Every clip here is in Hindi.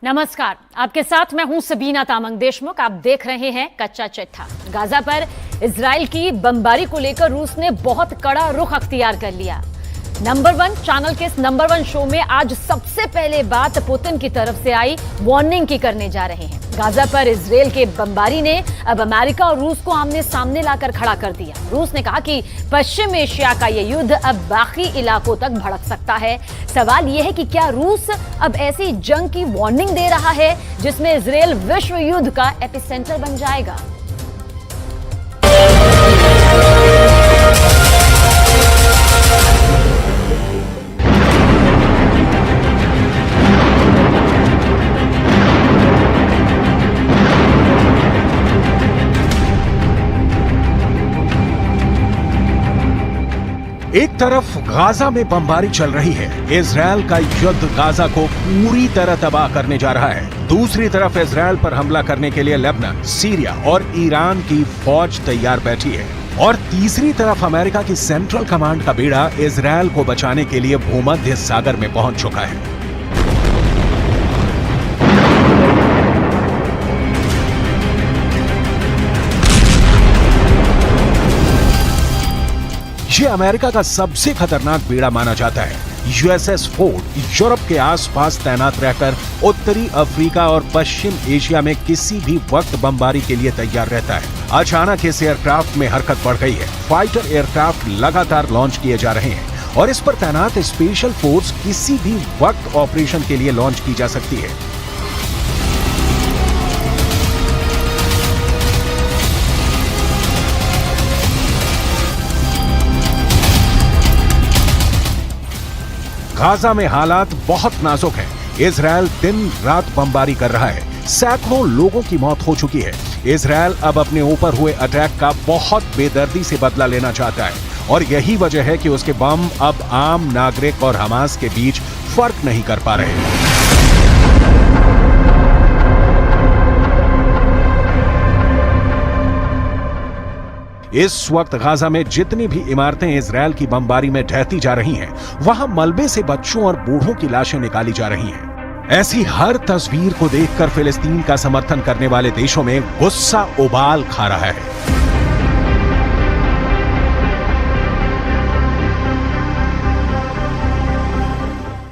नमस्कार, आपके साथ मैं हूं सबीना तामंग देशमुख। आप देख रहे हैं कच्चा चिट्ठा। गाजा पर इजराइल की बमबारी को लेकर रूस ने बहुत कड़ा रुख अख्तियार कर लिया। नंबर 1 चैनल के इस नंबर 1 शो में आज सबसे पहले बात पुतिन की तरफ से आई वार्निंग की करने जा रहे हैं। गाजा पर इजराइल के बमबारी ने अब अमेरिका और रूस को आमने सामने लाकर खड़ा कर दिया। रूस ने कहा कि पश्चिम एशिया का यह युद्ध अब बाकी इलाकों तक भड़क सकता है। सवाल यह है कि क्या रूस अब ऐसी जंग की वार्निंग दे रहा है जिसमें इजराइल विश्व युद्ध का एपिसेंटर बन जाएगा? एक तरफ गाजा में बमबारी चल रही है। इजराइल का युद्ध गाजा को पूरी तरह तबाह करने जा रहा है। दूसरी तरफ इजराइल पर हमला करने के लिए लेबनान, सीरिया और ईरान की फौज तैयार बैठी है। और तीसरी तरफ अमेरिका की सेंट्रल कमांड का बेड़ा इजराइल को बचाने के लिए भूमध्य सागर में पहुंच चुका है। ये अमेरिका का सबसे खतरनाक बेड़ा माना जाता है। यूएसएस फोर्ड यूरोप के आसपास तैनात रहकर उत्तरी अफ्रीका और पश्चिम एशिया में किसी भी वक्त बमबारी के लिए तैयार रहता है। अचानक इस एयरक्राफ्ट में हरकत बढ़ गई है। फाइटर एयरक्राफ्ट लगातार लॉन्च किए जा रहे हैं और इस पर तैनात स्पेशल फोर्स किसी भी वक्त ऑपरेशन के लिए लॉन्च की जा सकती है। गाजा में हालात बहुत नाजुक हैं। इजराइल दिन रात बमबारी कर रहा है। सैकड़ों लोगों की मौत हो चुकी है। इजराइल अब अपने ऊपर हुए अटैक का बहुत बेदर्दी से बदला लेना चाहता है और यही वजह है कि उसके बम अब आम नागरिक और हमास के बीच फर्क नहीं कर पा रहे। इस वक्त गाजा में जितनी भी इमारतें इजराइल की बमबारी में ढहती जा रही हैं, वहां मलबे से बच्चों और बूढ़ों की लाशें निकाली जा रही हैं। ऐसी हर तस्वीर को देखकर फिलिस्तीन का समर्थन करने वाले देशों में गुस्सा उबाल खा रहा है।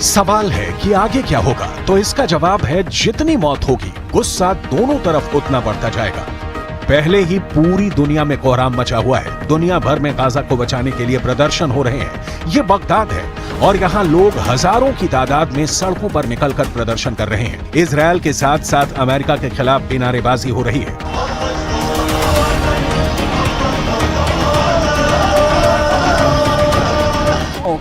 सवाल है कि आगे क्या होगा, तो इसका जवाब है जितनी मौत होगी गुस्सा दोनों तरफ उतना बढ़ता जाएगा। पहले ही पूरी दुनिया में कोहराम मचा हुआ है। दुनिया भर में गाजा को बचाने के लिए प्रदर्शन हो रहे हैं। ये बगदाद है और यहाँ लोग हजारों की तादाद में सड़कों पर निकलकर प्रदर्शन कर रहे हैं। इजराइल के साथ साथ अमेरिका के खिलाफ भी नारेबाजी हो रही है।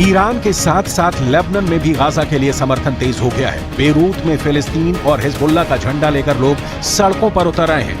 ईरान के साथ साथ लेबनान में भी गाजा के लिए समर्थन तेज हो गया है। बेरूत में फिलिस्तीन और हिजबुल्लाह का झंडा लेकर लोग सड़कों पर उतर आए हैं।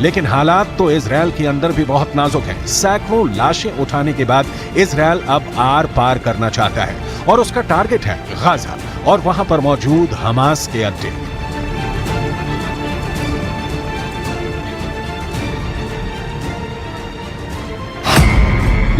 लेकिन हालात तो इजराइल के अंदर भी बहुत नाजुक हैं। सैकड़ों लाशें उठाने के बाद इजराइल अब आर पार करना चाहता है और उसका टारगेट है गाजा और वहां पर मौजूद हमास के अड्डे।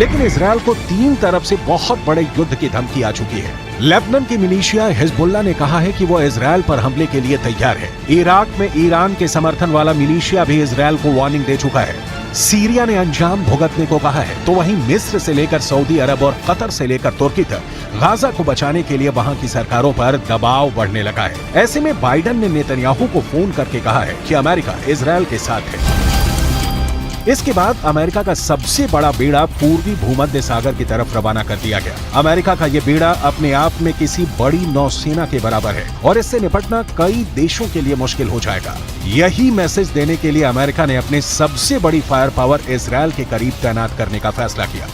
लेकिन इजराइल को तीन तरफ से बहुत बड़े युद्ध की धमकी आ चुकी है। लेबनान की मिलिशिया हिजबुल्लाह ने कहा है कि वो इजराइल पर हमले के लिए तैयार है। इराक में ईरान के समर्थन वाला मिलिशिया भी इजराइल को वार्निंग दे चुका है। सीरिया ने अंजाम भुगतने को कहा है, तो वहीं मिस्र से लेकर सऊदी अरब और कतर से लेकर तुर्की तक गाजा को बचाने के लिए वहां की सरकारों पर दबाव बढ़ने लगा है। ऐसे में बाइडेन ने नेतन्याहू को फोन करके कहा है कि अमेरिका इजरायल के साथ है। इसके बाद अमेरिका का सबसे बड़ा बेड़ा पूर्वी भूमध्य सागर की तरफ रवाना कर दिया गया। अमेरिका का ये बेड़ा अपने आप में किसी बड़ी नौसेना के बराबर है और इससे निपटना कई देशों के लिए मुश्किल हो जाएगा। यही मैसेज देने के लिए अमेरिका ने अपने सबसे बड़ी फायर पावर इजरायल के करीब तैनात करने का फैसला किया।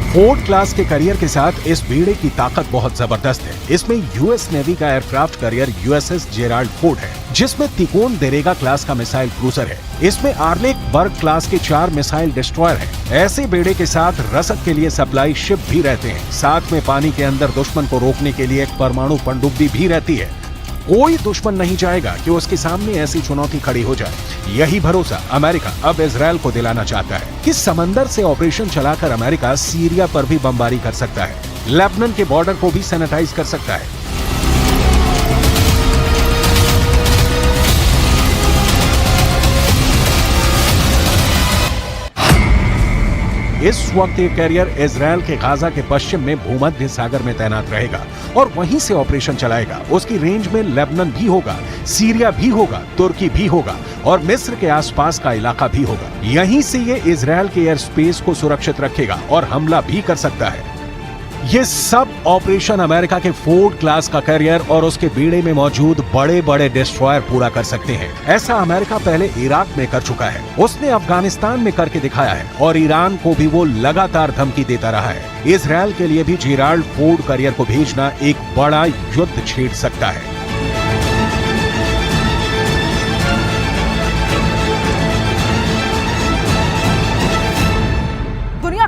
फोर्ड क्लास के करियर के साथ इस बेड़े की ताकत बहुत जबरदस्त है। इसमें यूएस नेवी का aircraft carrier USS Gerald Ford है, जिसमें तिकोन देरेगा क्लास का मिसाइल क्रूजर है। इसमें आर्लेक बर्ग क्लास के 4 मिसाइल डिस्ट्रॉयर हैं। ऐसे बेड़े के साथ रसद के लिए सप्लाई शिप भी रहते हैं। साथ में पानी के अंदर दुश्मन को रोकने के लिए एक परमाणु पनडुब्बी भी रहती है। कोई दुश्मन नहीं चाहेगा कि उसके सामने ऐसी चुनौती खड़ी हो जाए। यही भरोसा अमेरिका अब इजरायल को दिलाना चाहता है कि समंदर से ऑपरेशन चलाकर अमेरिका सीरिया पर भी बमबारी कर सकता है, लेबनान के बॉर्डर को भी सैनिटाइज कर सकता है। इस वक्त ये कैरियर इजरायल के गाजा के पश्चिम में भूमध्य सागर में तैनात रहेगा और वहीं से ऑपरेशन चलाएगा। उसकी रेंज में लेबनान भी होगा, सीरिया भी होगा, तुर्की भी होगा और मिस्र के आसपास का इलाका भी होगा। यहीं से ये इजरायल के एयर स्पेस को सुरक्षित रखेगा और हमला भी कर सकता है। ये सब ऑपरेशन अमेरिका के फोर्ड क्लास का कैरियर और उसके बेड़े में मौजूद बड़े बड़े डिस्ट्रॉयर पूरा कर सकते हैं। ऐसा अमेरिका पहले इराक में कर चुका है, उसने अफगानिस्तान में करके दिखाया है और ईरान को भी वो लगातार धमकी देता रहा है। इजरायल के लिए भी जेराल्ड फोर्ड कैरियर को भेजना एक बड़ा युद्ध छेड़ सकता है।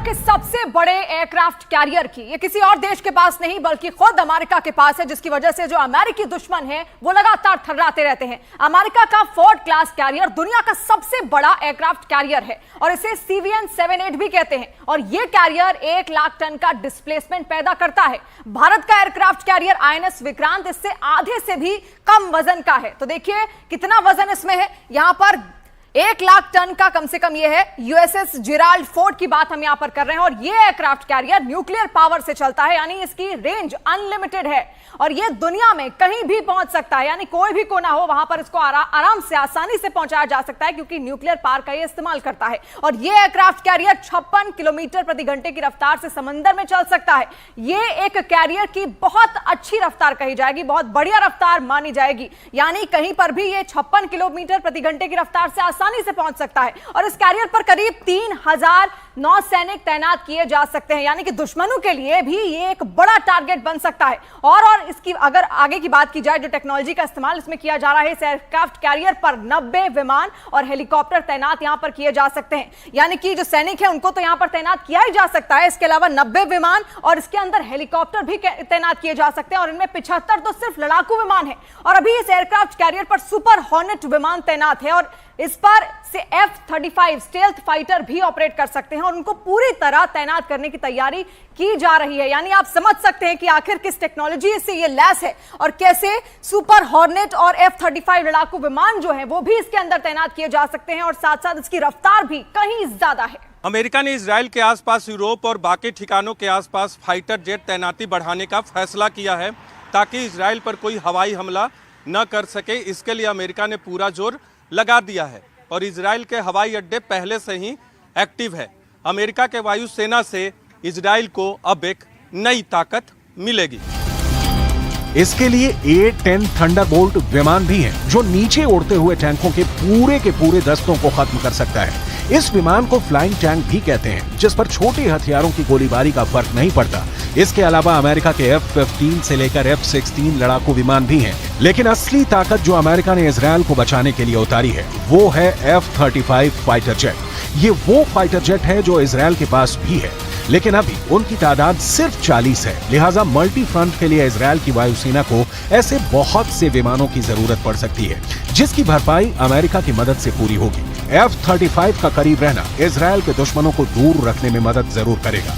के सबसे बड़े एयरक्राफ्ट कैरियर की ये किसी और देश के पास नहीं बल्कि खुद अमेरिका के पास है, जिसकी वजह से जो अमेरिकी दुश्मन है वो लगातार थर्राते रहते हैं। अमेरिका का फोर्ड क्लास कैरियर दुनिया का सबसे बड़ा एयरक्राफ्ट कैरियर है और इसे CVN-78 भी कहते हैं और ये कैरियर 1 लाख टन का डिस्प्लेसमेंट पैदा करता है। भारत का एयरक्राफ्ट कैरियर INS विक्रांत इससे आधे से भी कम वजन का है। तो देखिए कितना वजन इसमें है। यहां पर 1 लाख टन का कम से कम ये है। यूएसएस जेराल्ड फोर्ड की बात हम यहां पर कर रहे हैं और ये एयरक्राफ्ट कैरियर न्यूक्लियर पावर से चलता है, यानी इसकी रेंज अनलिमिटेड है और ये दुनिया में कहीं भी पहुंच सकता है, यानी कोई भी कोना हो वहां पर इसको आराम से आसानी से पहुंचाया जा सकता है क्योंकि न्यूक्लियर पावर का ये इस्तेमाल करता है। और ये एयरक्राफ्ट कैरियर 56 किलोमीटर प्रति घंटे की रफ्तार से समंदर में चल सकता है। ये एक कैरियर की बहुत अच्छी रफ्तार कही जाएगी, बहुत बढ़िया रफ्तार मानी जाएगी, यानी कहीं पर भी ये 56 किलोमीटर प्रति घंटे की रफ्तार से आसानी से पहुंच सकता है। और इस कैरियर पर करीब 3000 नौसैनिक तैनात किए जा सकते हैं, यानी कि दुश्मनों के लिए भी ये एक बड़ा टारगेट बन सकता है। और इसकी अगर आगे की बात की जाए, जो टेक्नोलॉजी का इस्तेमाल इसमें किया जा रहा है, इस एयरक्राफ्ट कैरियर पर 90 विमान और हेलीकॉप्टर तैनात यहां पर किए जा सकते हैं, यानी कि जो सैनिक है उनको तो यहां पर तैनात किया ही जा सकता है। इसके अलावा 90 विमान और इसके अंदर हेलीकॉप्टर भी तैनात किए जा सकते हैं और इनमें 75 तो सिर्फ लड़ाकू विमान है। और अभी इस एयरक्राफ्ट कैरियर पर सुपर हॉर्नेट विमान तैनात है और इस पर से F-35 स्टेल्थ फाइटर भी ऑपरेट कर सकते हैं और उनको पूरी तरह तैनात करने की तैयारी की जा रही है। यानी आप समझ सकते हैं कि आखिर किस टेक्नोलॉजी से ये लैस है और कैसे सुपर हॉर्नेट और F-35 लड़ाकू विमान जो है वो भी इसके अंदर तैनात किए जा सकते हैं और साथ साथ इसकी रफ्तार भी कहीं ज्यादा है। अमेरिका ने इजराइल के आसपास, यूरोप और बाकी ठिकानों के आसपास फाइटर जेट तैनाती बढ़ाने का फैसला किया है ताकि इजराइल पर कोई हवाई हमला न कर सके। इसके लिए अमेरिका ने पूरा जोर लगा दिया है और इजराइल के हवाई अड्डे पहले से ही एक्टिव है। अमेरिका के वायुसेना से इजराइल को अब एक नई ताकत मिलेगी। इसके लिए A-10 थंडरबोल्ट विमान भी हैं, जो नीचे उड़ते हुए टैंकों के पूरे दस्तों को खत्म कर सकता है। इस विमान को फ्लाइंग टैंक भी कहते हैं, जिस पर छोटे हथियारों की गोलीबारी का फर्क नहीं पड़ता। इसके अलावा अमेरिका के F-15 से लेकर F-16 लड़ाकू विमान भी हैं, लेकिन असली ताकत जो अमेरिका ने इजरायल को बचाने के लिए उतारी है वो है F-35 फाइटर जेट। ये वो फाइटर जेट है जो इजरायल के पास भी है, लेकिन अभी उनकी तादाद सिर्फ 40 है। लिहाजा मल्टी फ्रंट के लिए इजरायल की वायुसेना को ऐसे बहुत से विमानों की जरूरत पड़ सकती है, जिसकी भरपाई अमेरिका की मदद से पूरी होगी। F-35 का करीब रहना इजरायल के दुश्मनों को दूर रखने में मदद जरूर करेगा।